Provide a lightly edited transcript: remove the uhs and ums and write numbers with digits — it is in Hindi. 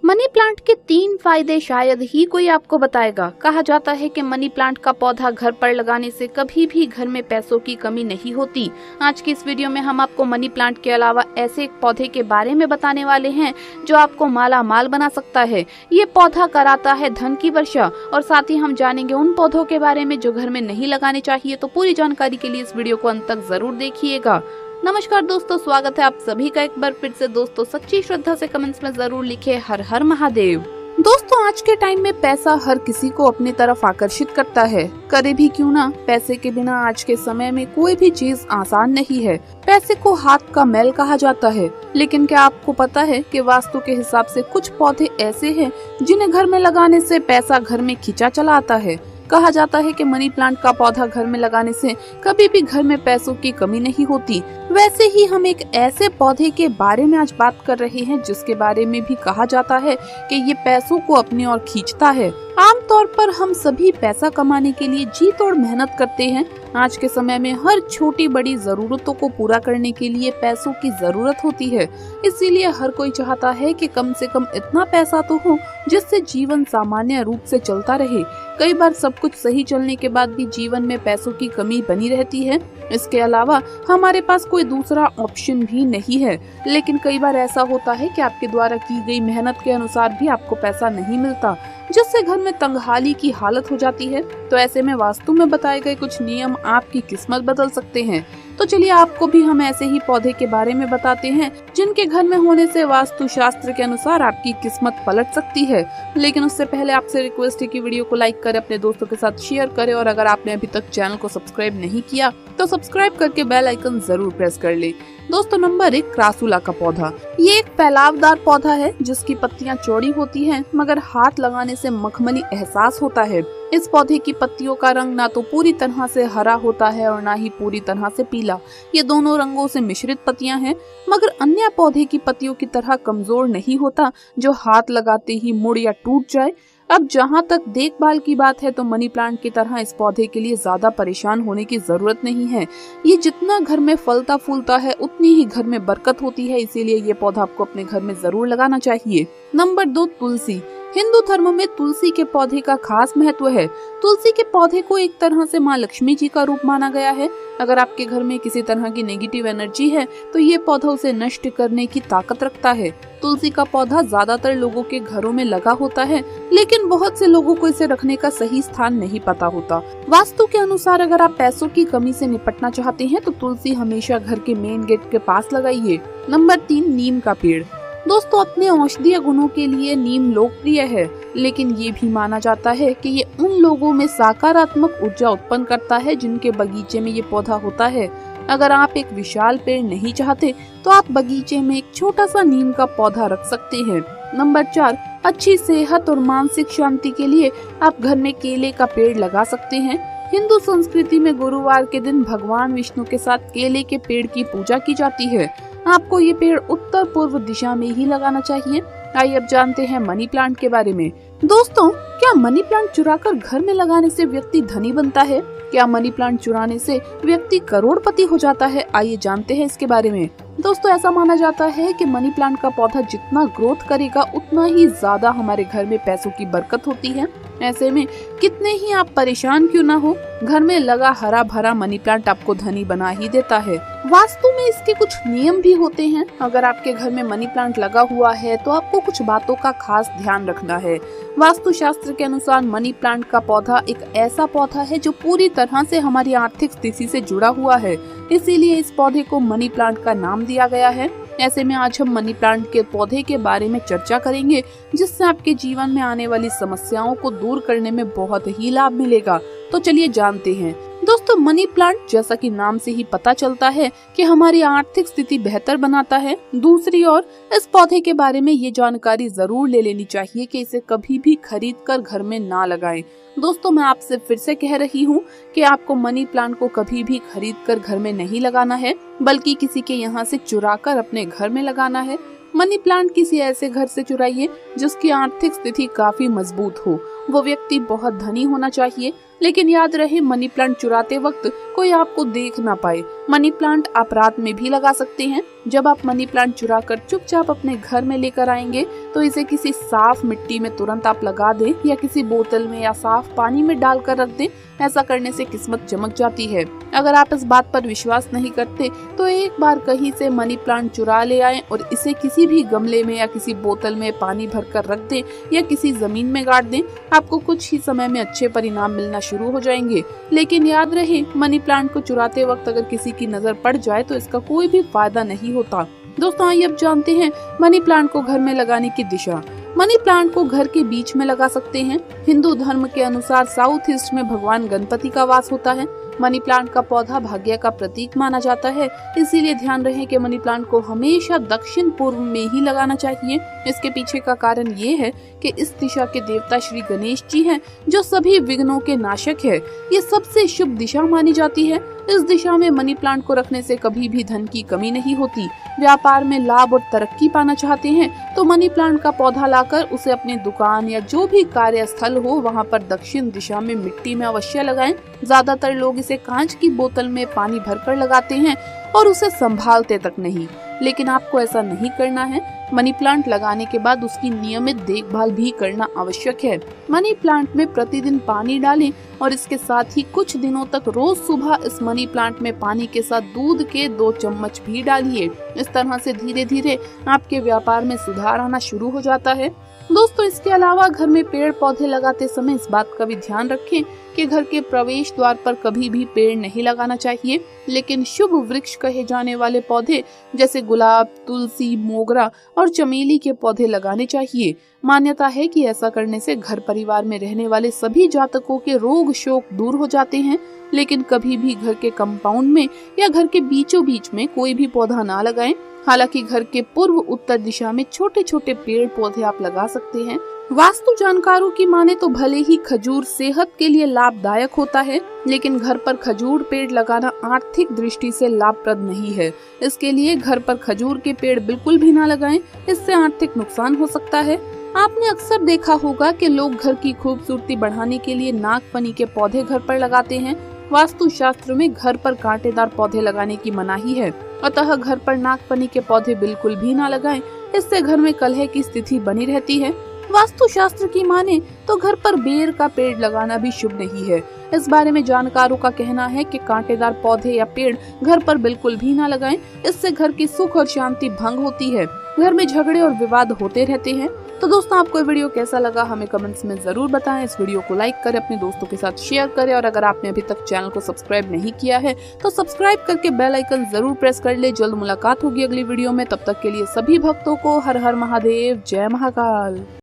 मनी प्लांट के 3 फायदे शायद ही कोई आपको बताएगा। कहा जाता है कि मनी प्लांट का पौधा घर पर लगाने से कभी भी घर में पैसों की कमी नहीं होती। आज की इस वीडियो में हम आपको मनी प्लांट के अलावा ऐसे एक पौधे के बारे में बताने वाले हैं जो आपको माला माल बना सकता है। ये पौधा कराता है धन की वर्षा और साथ ही हम जानेंगे उन पौधों के बारे में जो घर में नहीं लगाने चाहिए। तो पूरी जानकारी के लिए इस वीडियो को अंत तक जरूर देखिएगा। नमस्कार दोस्तों, स्वागत है आप सभी का एक बार फिर से। दोस्तों सच्ची श्रद्धा से कमेंट्स में जरूर लिखे हर हर महादेव। दोस्तों आज के टाइम में पैसा हर किसी को अपनी तरफ आकर्षित करता है। करे भी क्यों ना, पैसे के बिना आज के समय में कोई भी चीज आसान नहीं है। पैसे को हाथ का मैल कहा जाता है, लेकिन क्या आपको पता है कि वास्तु के हिसाब से कुछ पौधे ऐसे हैं जिन्हें घर में लगाने से पैसा घर में खींचा चला आता है। कहा जाता है कि मनी प्लांट का पौधा घर में लगाने से कभी भी घर में पैसों की कमी नहीं होती। वैसे ही हम एक ऐसे पौधे के बारे में आज बात कर रहे हैं जिसके बारे में भी कहा जाता है कि ये पैसों को अपनी ओर खींचता है। आमतौर पर हम सभी पैसा कमाने के लिए जी तोड़ मेहनत करते हैं। आज के समय में हर छोटी बड़ी जरूरतों को पूरा करने के लिए पैसों की जरूरत होती है। इसीलिए हर कोई चाहता है कि कम से कम इतना पैसा तो हो जिससे जीवन सामान्य रूप से चलता रहे। कई बार सब कुछ सही चलने के बाद भी जीवन में पैसों की कमी बनी रहती है। इसके अलावा हमारे पास कोई दूसरा ऑप्शन भी नहीं है। लेकिन कई बार ऐसा होता है कि आपके द्वारा की गई मेहनत के अनुसार भी आपको पैसा नहीं मिलता, जिससे घर में तंगहाली की हालत हो जाती है। तो ऐसे में वास्तु में बताए गए कुछ नियम आपकी किस्मत बदल सकते हैं। तो चलिए आपको भी हम ऐसे ही पौधे के बारे में बताते हैं जिनके घर में होने से वास्तु शास्त्र के अनुसार आपकी किस्मत पलट सकती है। लेकिन उससे पहले आपसे रिक्वेस्ट है कि वीडियो को लाइक करें, अपने दोस्तों के साथ शेयर करें और अगर आपने अभी तक चैनल को सब्सक्राइब नहीं किया तो सब्सक्राइब करके बेल आइकन जरूर प्रेस कर ले। दोस्तों नंबर 1, क्रासुला का पौधा। ये एक फैलावदार पौधा है जिसकी पत्तियां चौड़ी होती हैं, मगर हाथ लगाने से मखमली एहसास होता है। इस पौधे की पत्तियों का रंग ना तो पूरी तरह से हरा होता है और ना ही पूरी तरह से पीला। ये दोनों रंगों से मिश्रित पत्तियां हैं, मगर अन्य पौधे की पत्तियों की तरह कमजोर नहीं होता जो हाथ लगाते ही मुड़ या टूट जाए। अब जहाँ तक देखभाल की बात है तो मनी प्लांट की तरह इस पौधे के लिए ज्यादा परेशान होने की जरूरत नहीं है। ये जितना घर में फलता फूलता है उतनी ही घर में बरकत होती है। इसीलिए ये पौधा आपको अपने घर में जरूर लगाना चाहिए। नंबर 2, तुलसी। हिंदू धर्म में तुलसी के पौधे का खास महत्व है। तुलसी के पौधे को एक तरह से माँ लक्ष्मी जी का रूप माना गया है। अगर आपके घर में किसी तरह की नेगेटिव एनर्जी है तो ये पौधा उसे नष्ट करने की ताकत रखता है। तुलसी का पौधा ज्यादातर लोगों के घरों में लगा होता है, लेकिन बहुत से लोगों को इसे रखने का सही स्थान नहीं पता होता। वास्तु के अनुसार अगर आप पैसों की कमी से निपटना चाहते हैं तो तुलसी हमेशा घर के मेन गेट के पास लगाइए। नंबर 3, नीम का पेड़। दोस्तों अपने औषधीय गुणों के लिए नीम लोकप्रिय है, लेकिन ये भी माना जाता है कि ये उन लोगों में सकारात्मक ऊर्जा उत्पन्न करता है जिनके बगीचे में ये पौधा होता है। अगर आप एक विशाल पेड़ नहीं चाहते तो आप बगीचे में एक छोटा सा नीम का पौधा रख सकते हैं। नंबर 4, अच्छी सेहत और मानसिक शांति के लिए आप घर में केले का पेड़ लगा सकते हैं। हिंदू संस्कृति में गुरुवार के दिन भगवान विष्णु के साथ केले के पेड़ की पूजा की जाती है। आपको ये पेड़ उत्तर पूर्व दिशा में ही लगाना चाहिए। आइए अब जानते हैं मनी प्लांट के बारे में। दोस्तों क्या मनी प्लांट चुराकर घर में लगाने से व्यक्ति धनी बनता है? क्या मनी प्लांट चुराने से व्यक्ति करोड़पति हो जाता है? आइए जानते हैं इसके बारे में। दोस्तों ऐसा माना जाता है कि मनी प्लांट का पौधा जितना ग्रोथ करेगा उतना ही ज्यादा हमारे घर में पैसों की बरकत होती है। ऐसे में कितने ही आप परेशान क्यों ना हो, घर में लगा हरा भरा मनी प्लांट आपको धनी बना ही देता है। वास्तु में इसके कुछ नियम भी होते हैं। अगर आपके घर में मनी प्लांट लगा हुआ है तो आपको कुछ बातों का खास ध्यान रखना है। वास्तु शास्त्र के अनुसार मनी प्लांट का पौधा एक ऐसा पौधा है जो पूरी तरह से हमारी आर्थिक स्थिति से जुड़ा हुआ है। इसीलिए इस पौधे को मनी प्लांट का नाम दिया गया है। ऐसे में आज हम मनी प्लांट के पौधे के बारे में चर्चा करेंगे जिससे आपके जीवन में आने वाली समस्याओं को दूर करने में बहुत ही लाभ मिलेगा। तो चलिए जानते हैं। दोस्तों मनी प्लांट जैसा कि नाम से ही पता चलता है कि हमारी आर्थिक स्थिति बेहतर बनाता है। दूसरी ओर इस पौधे के बारे में ये जानकारी जरूर ले लेनी चाहिए कि इसे कभी भी खरीद कर घर में ना लगाएं। दोस्तों मैं आपसे फिर से कह रही हूँ कि आपको मनी प्लांट को कभी भी खरीद कर घर में नहीं लगाना है, बल्कि किसी के यहाँ से चुरा कर अपने घर में लगाना है। मनी प्लांट किसी ऐसे घर से चुराइए जिसकी आर्थिक स्थिति काफी मजबूत हो। वो व्यक्ति बहुत धनी होना चाहिए। लेकिन याद रहे, मनी प्लांट चुराते वक्त कोई आपको देख ना पाए। मनी प्लांट आप रात में भी लगा सकते हैं। जब आप मनी प्लांट चुरा कर चुपचाप अपने घर में लेकर आएंगे तो इसे किसी साफ मिट्टी में तुरंत आप लगा दें या किसी बोतल में या साफ पानी में डालकर रख दें। ऐसा करने से किस्मत चमक जाती है। अगर आप इस बात पर विश्वास नहीं करते तो एक बार कहीं से मनी प्लांट चुरा ले आएं और इसे किसी भी गमले में या किसी बोतल में पानी भरकर रख दें या किसी जमीन में गाड़ दें। आपको कुछ ही समय में अच्छे परिणाम मिलना शुरू हो जाएंगे। लेकिन याद रहे, मनी प्लांट को चुराते वक्त अगर किसी की नजर पड़ जाए तो इसका कोई भी फायदा नहीं होता। दोस्तों, आइए अब जानते हैं मनी प्लांट को घर में लगाने की दिशा। मनी प्लांट को घर के बीच में लगा सकते हैं। हिंदू धर्म के अनुसार साउथ ईस्ट में भगवान गणपति का वास होता है। मनी प्लांट का पौधा भाग्य का प्रतीक माना जाता है, इसीलिए ध्यान रहे कि मनी प्लांट को हमेशा दक्षिण पूर्व में ही लगाना चाहिए। इसके पीछे का कारण ये है कि इस दिशा के देवता श्री गणेश जी हैं, जो सभी विघ्नों के नाशक है। ये सबसे शुभ दिशा मानी जाती है। इस दिशा में मनी प्लांट को रखने से कभी भी धन की कमी नहीं होती। व्यापार में लाभ और तरक्की पाना चाहते हैं तो मनी प्लांट का पौधा लाकर उसे अपनी दुकान या जो भी कार्यस्थल हो वहां पर दक्षिण दिशा में मिट्टी में अवश्य लगाएं। ज्यादातर लोग इसे कांच की बोतल में पानी भरकर लगाते हैं और उसे संभालते तक नहीं, लेकिन आपको ऐसा नहीं करना है। मनी प्लांट लगाने के बाद उसकी नियमित देखभाल भी करना आवश्यक है। मनी प्लांट में प्रतिदिन पानी डालें और इसके साथ ही कुछ दिनों तक रोज सुबह इस मनी प्लांट में पानी के साथ दूध के 2 चम्मच भी डालिए। इस तरह से धीरे धीरे आपके व्यापार में सुधार आना शुरू हो जाता है। दोस्तों, इसके अलावा घर में पेड़ पौधे लगाते समय इस बात का भी ध्यान रखें कि घर के प्रवेश द्वार पर कभी भी पेड़ नहीं लगाना चाहिए, लेकिन शुभ वृक्ष कहे जाने वाले पौधे जैसे गुलाब, तुलसी, मोगरा और चमेली के पौधे लगाने चाहिए। मान्यता है कि ऐसा करने से घर परिवार में रहने वाले सभी जातकों के रोग शोक दूर हो जाते हैं। लेकिन कभी भी घर के कंपाउंड में या घर के बीचों बीच में कोई भी पौधा ना लगाएं। हालांकि घर के पूर्व उत्तर दिशा में छोटे छोटे पेड़ पौधे आप लगा सकते हैं। वास्तु जानकारों की माने तो भले ही खजूर सेहत के लिए लाभदायक होता है, लेकिन घर पर खजूर पेड़ लगाना आर्थिक दृष्टि से लाभप्रद नहीं है। इसके लिए घर पर खजूर के पेड़ बिल्कुल भी ना लगाएं, इससे आर्थिक नुकसान हो सकता है। आपने अक्सर देखा होगा कि लोग घर की खूबसूरती बढ़ाने के लिए नागफनी के पौधे घर पर लगाते हैं। वास्तु शास्त्र में घर पर कांटेदार पौधे लगाने की मनाही है, अतः घर पर नागफनी के पौधे बिल्कुल भी ना लगाएं, इससे घर में कलह की स्थिति बनी रहती है। वास्तु शास्त्र की माने तो घर पर बेर का पेड़ लगाना भी शुभ नहीं है। इस बारे में जानकारों का कहना है कि कांटेदार पौधे या पेड़ घर पर बिल्कुल भी ना लगाएं, इससे घर की सुख और शांति भंग होती है। घर में झगड़े और विवाद होते रहते हैं। तो दोस्तों, आपको ये वीडियो कैसा लगा हमें कमेंट्स में जरूर बताएं। इस वीडियो को लाइक करें, अपने दोस्तों के साथ शेयर करें और अगर आपने अभी तक चैनल को सब्सक्राइब नहीं किया है तो सब्सक्राइब करके बेल आइकन जरूर प्रेस कर ले। जल्द मुलाकात होगी अगली वीडियो में, तब तक के लिए सभी भक्तों को हर हर महादेव, जय महाकाल।